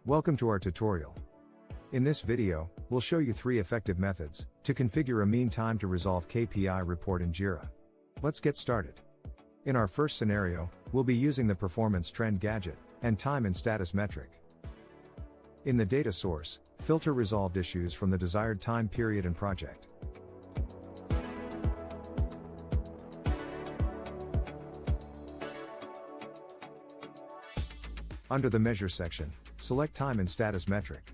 Welcome to our tutorial. In this video, we'll show you 3 effective methods to configure a mean time to resolve KPI report in Jira. Let's get started. In our first scenario, we'll be using the performance trend gadget and time and status metric. In the data source, filter resolved issues from the desired time period and project. Under the Measure section, select Time and Status metric.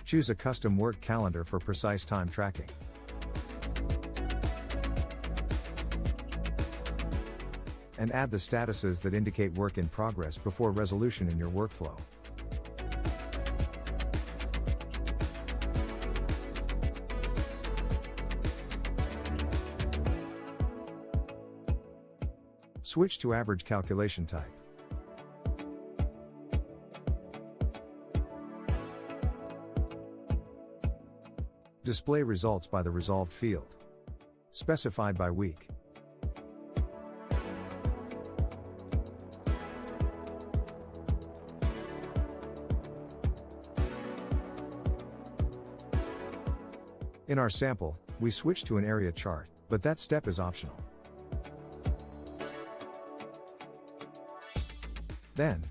Choose a custom work calendar for precise time tracking. And add the statuses that indicate work in progress before resolution in your workflow. Switch to average calculation type. Display results by the resolved field. Specified by week. In our sample, we switch to an area chart, but that step is optional. Then,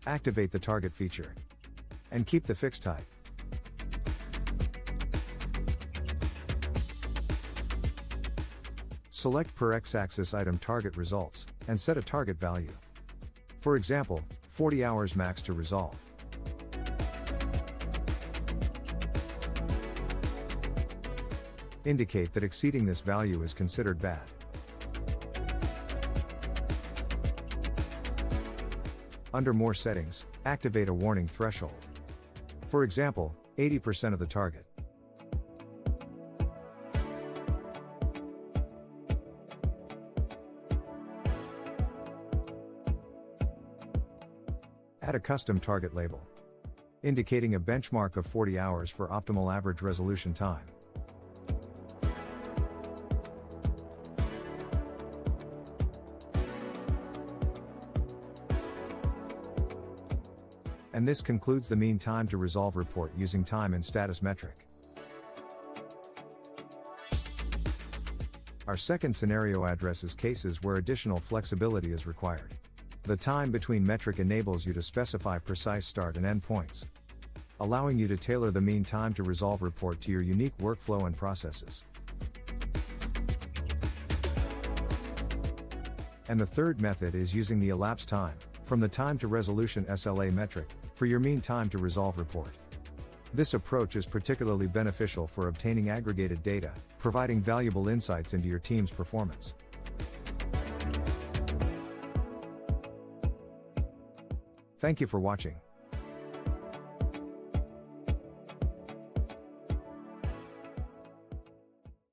activate the target feature. And keep the fixed type. Select per x-axis item target results, and set a target value. For example, 40 hours max to resolve. Indicate that exceeding this value is considered bad. Under More settings, activate a warning threshold. For example, 80% of the target. Add a custom target label, indicating a benchmark of 40 hours for optimal average resolution time. And this concludes the mean time to resolve report using time and status metric. Our second scenario addresses cases where additional flexibility is required. The time between metric enables you to specify precise start and end points, allowing you to tailor the mean time to resolve report to your unique workflow and processes. And the third method is using the elapsed time from the time to resolution SLA metric for your mean time to resolve report. This approach is particularly beneficial for obtaining aggregated data, providing valuable insights into your team's performance. Thank you for watching.